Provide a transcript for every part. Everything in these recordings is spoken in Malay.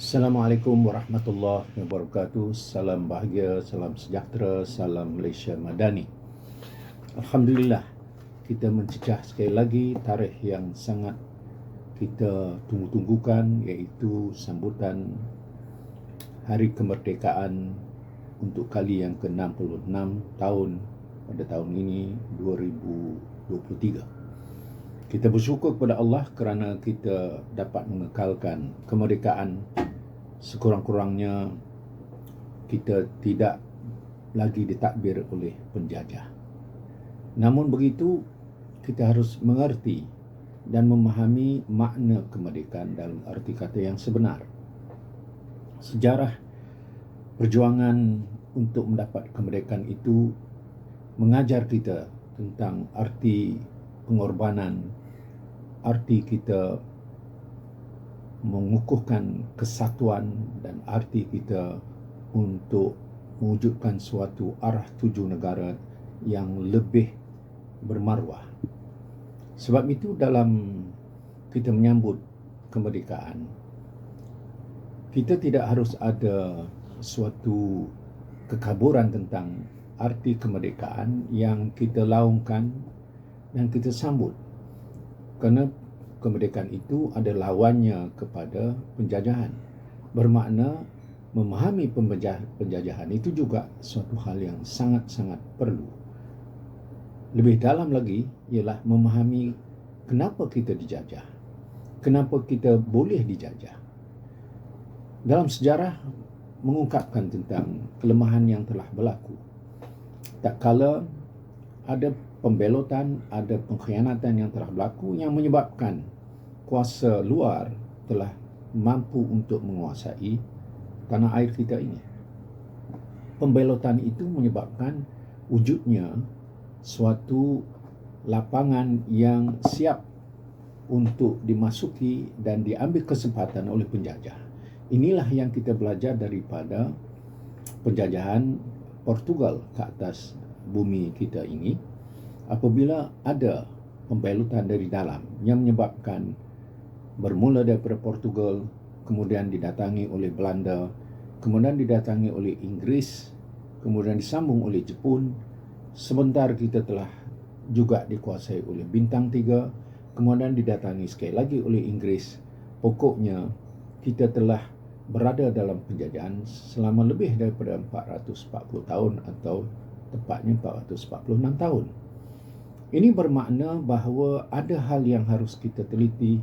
Assalamualaikum warahmatullahi wabarakatuh. Salam bahagia, salam sejahtera, salam Malaysia Madani. Alhamdulillah, kita mencecah sekali lagi tarikh yang sangat kita tunggu-tunggukan, iaitu sambutan Hari Kemerdekaan untuk kali yang ke-66 tahun pada tahun ini 2023. Kita bersyukur kepada Allah kerana kita dapat mengekalkan kemerdekaan. Sekurang-kurangnya kita tidak lagi ditadbir oleh penjajah. Namun begitu, kita harus mengerti dan memahami makna kemerdekaan dalam arti kata yang sebenar. Sejarah perjuangan untuk mendapat kemerdekaan itu mengajar kita tentang arti pengorbanan, arti kita mengukuhkan kesatuan, dan arti kita untuk mewujudkan suatu arah tuju negara yang lebih bermaruah. Sebab itu dalam kita menyambut kemerdekaan, kita tidak harus ada suatu kekaburan tentang arti kemerdekaan yang kita laungkan dan kita sambut. Kerana kemerdekaan itu ada lawannya kepada penjajahan. Bermakna memahami penjajahan itu juga suatu hal yang sangat-sangat perlu. Lebih dalam lagi ialah memahami kenapa kita dijajah, kenapa kita boleh dijajah. Dalam sejarah mengungkapkan tentang kelemahan yang telah berlaku. Tak kala ada pembelotan, ada pengkhianatan yang telah berlaku yang menyebabkan kuasa luar telah mampu untuk menguasai tanah air kita ini. Pembelotan itu menyebabkan wujudnya suatu lapangan yang siap untuk dimasuki dan diambil kesempatan oleh penjajah. Inilah yang kita belajar daripada penjajahan Portugal ke atas bumi kita ini. Apabila ada pembelutan dari dalam yang menyebabkan bermula daripada Portugal, kemudian didatangi oleh Belanda, kemudian didatangi oleh Inggris, kemudian disambung oleh Jepun, sebentar kita telah juga dikuasai oleh Bintang 3, kemudian didatangi sekali lagi oleh Inggris. Pokoknya kita telah berada dalam penjajahan selama lebih daripada 440 tahun atau tepatnya 446 tahun. Ini bermakna bahawa ada hal yang harus kita teliti,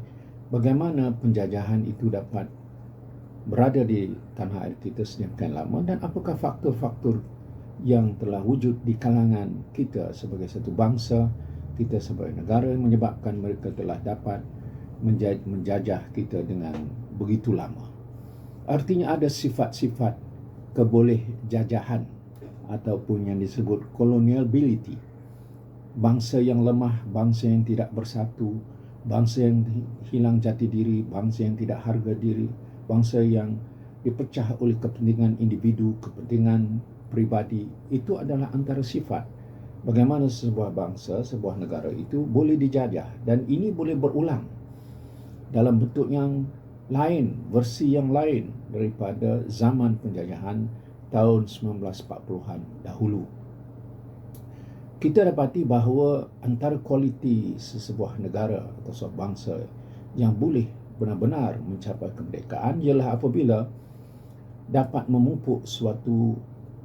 bagaimana penjajahan itu dapat berada di tanah air kita sedemikian lama, dan apakah faktor-faktor yang telah wujud di kalangan kita sebagai satu bangsa, kita sebagai negara, yang menyebabkan mereka telah dapat menjajah kita dengan begitu lama. Artinya ada sifat-sifat kebolehjajahan ataupun yang disebut coloniality. Bangsa yang lemah, bangsa yang tidak bersatu, bangsa yang hilang jati diri, bangsa yang tidak harga diri, bangsa yang dipecah oleh kepentingan individu, kepentingan pribadi. Itu adalah antara sifat bagaimana sebuah bangsa, sebuah negara itu boleh dijajah, dan ini boleh berulang dalam bentuk yang lain, versi yang lain daripada zaman penjajahan tahun 1940-an dahulu. Kita dapati bahawa antara kualiti sesebuah negara atau sebuah bangsa yang boleh benar-benar mencapai kemerdekaan ialah apabila dapat memupuk suatu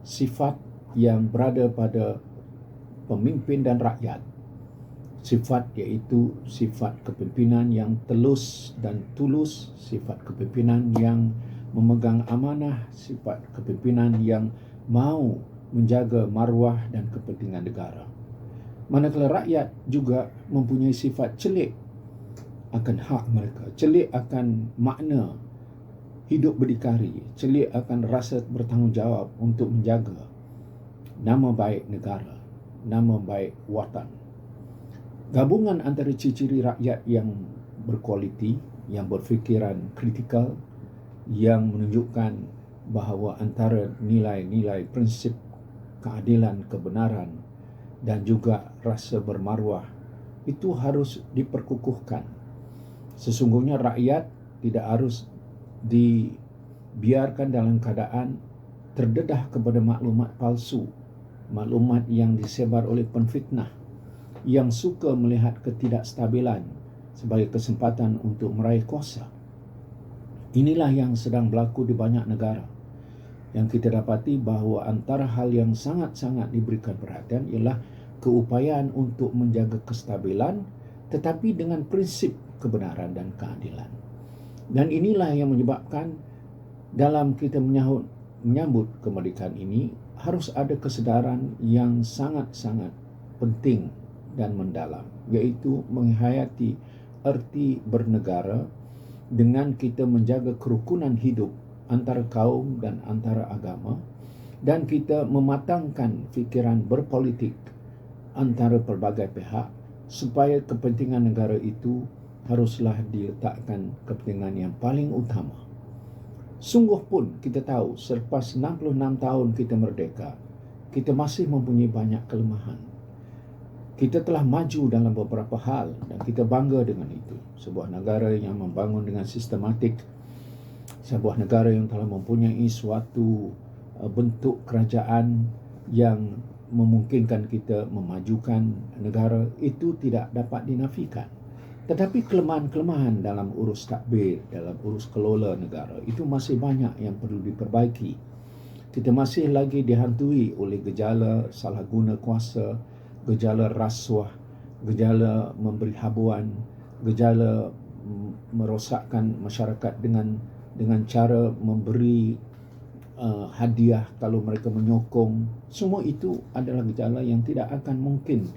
sifat yang berada pada pemimpin dan rakyat. Sifat iaitu sifat kepimpinan yang telus dan tulus, sifat kepimpinan yang memegang amanah, sifat kepimpinan yang mahu menjaga maruah dan kepentingan negara. Manakala rakyat juga mempunyai sifat celik akan hak mereka, celik akan makna hidup berdikari, celik akan rasa bertanggungjawab untuk menjaga nama baik negara, nama baik watan. Gabungan antara ciri-ciri rakyat yang berkualiti, yang berfikiran kritikal, yang menunjukkan bahawa antara nilai-nilai prinsip keadilan, kebenaran, dan juga rasa bermaruah itu harus diperkukuhkan. Sesungguhnya rakyat tidak harus biarkan dalam keadaan terdedah kepada maklumat palsu, maklumat yang disebar oleh penfitnah yang suka melihat ketidakstabilan sebagai kesempatan untuk meraih kuasa. Inilah yang sedang berlaku di banyak negara. Yang kita dapati bahawa antara hal yang sangat-sangat diberikan perhatian ialah keupayaan untuk menjaga kestabilan tetapi dengan prinsip kebenaran dan keadilan. Dan inilah yang menyebabkan dalam kita menyambut kemerdekaan ini harus ada kesedaran yang sangat-sangat penting dan mendalam, iaitu menghayati erti bernegara dengan kita menjaga kerukunan hidup antara kaum dan antara agama, dan kita mematangkan fikiran berpolitik antara pelbagai pihak supaya kepentingan negara itu haruslah diletakkan kepentingan yang paling utama. Sungguh pun kita tahu selepas 66 tahun kita merdeka, kita masih mempunyai banyak kelemahan. Kita telah maju dalam beberapa hal dan kita bangga dengan itu. Sebuah negara yang membangun dengan sistematik, sebuah negara yang telah mempunyai suatu bentuk kerajaan yang memungkinkan kita memajukan negara, itu tidak dapat dinafikan. Tetapi kelemahan-kelemahan dalam urus tadbir, dalam urus kelola negara itu masih banyak yang perlu diperbaiki. Kita masih lagi dihantui oleh gejala salah guna kuasa, gejala rasuah, gejala memberi habuan, gejala merosakkan masyarakat dengan cara memberi hadiah kalau mereka menyokong. Semua itu adalah gejala yang tidak akan mungkin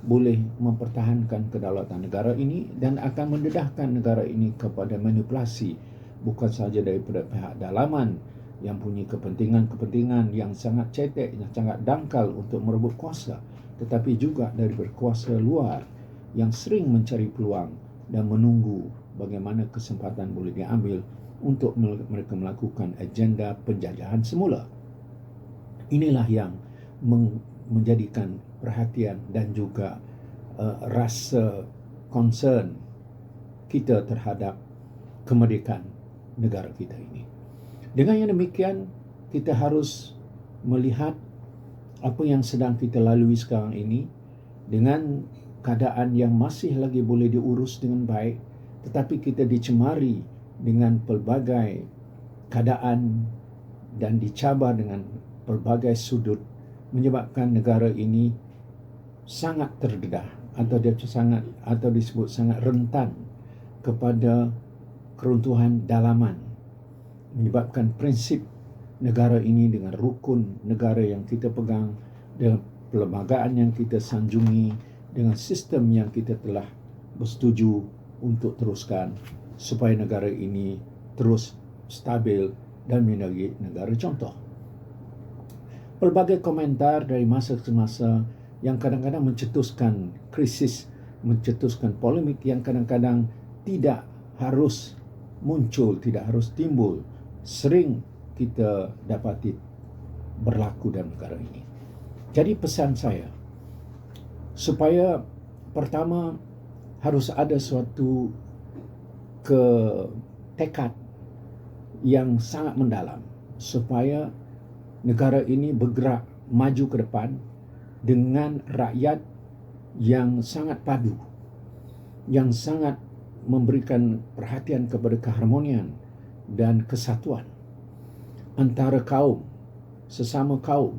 boleh mempertahankan kedaulatan negara ini dan akan mendedahkan negara ini kepada manipulasi bukan sahaja daripada pihak dalaman yang punya kepentingan-kepentingan yang sangat cetek, yang sangat dangkal untuk merebut kuasa, tetapi juga dari berkuasa luar yang sering mencari peluang dan menunggu bagaimana kesempatan boleh diambil untuk mereka melakukan agenda penjajahan semula. Inilah yang menjadikan perhatian dan juga rasa concern kita terhadap kemerdekaan negara kita ini. Dengan yang demikian, kita harus melihat apa yang sedang kita lalui sekarang ini dengan keadaan yang masih lagi boleh diurus dengan baik, tetapi kita dicemari dengan pelbagai keadaan dan dicabar dengan pelbagai sudut, menyebabkan negara ini sangat terdedah atau disebut sangat rentan kepada keruntuhan dalaman, menyebabkan prinsip negara ini dengan rukun negara yang kita pegang, dengan perlembagaan yang kita sanjungi, dengan sistem yang kita telah bersetuju untuk teruskan supaya negara ini terus stabil dan menjadi negara contoh. Pelbagai komentar dari masa ke masa yang kadang-kadang mencetuskan krisis, mencetuskan polemik yang kadang-kadang tidak harus muncul, tidak harus timbul, sering kita dapati berlaku dalam negara ini. Jadi pesan saya, supaya pertama harus ada suatu tekad yang sangat mendalam supaya negara ini bergerak maju ke depan dengan rakyat yang sangat padu, yang sangat memberikan perhatian kepada keharmonian dan kesatuan antara kaum, sesama kaum,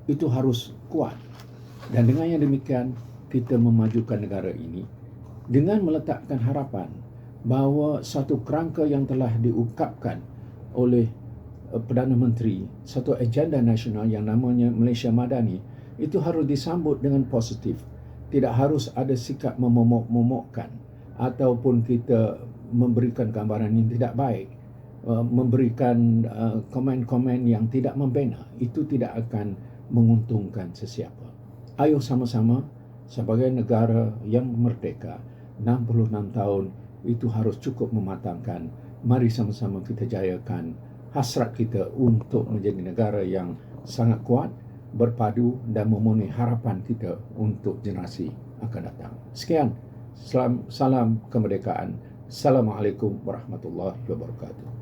itu harus kuat. Dan dengan yang demikian, kita memajukan negara ini dengan meletakkan harapan bahawa satu kerangka yang telah diungkapkan oleh Perdana Menteri, satu agenda nasional yang namanya Malaysia Madani, itu harus disambut dengan positif. Tidak harus ada sikap memomok-momokkan ataupun kita memberikan gambaran yang tidak baik, memberikan komen-komen yang tidak membina. Itu tidak akan menguntungkan sesiapa. Ayo sama-sama sebagai negara yang merdeka 66 tahun itu harus cukup mematangkan. Mari sama-sama kita jayakan hasrat kita untuk menjadi negara yang sangat kuat, berpadu dan memenuhi harapan kita untuk generasi akan datang. Sekian, salam kemerdekaan. Assalamualaikum warahmatullahi wabarakatuh.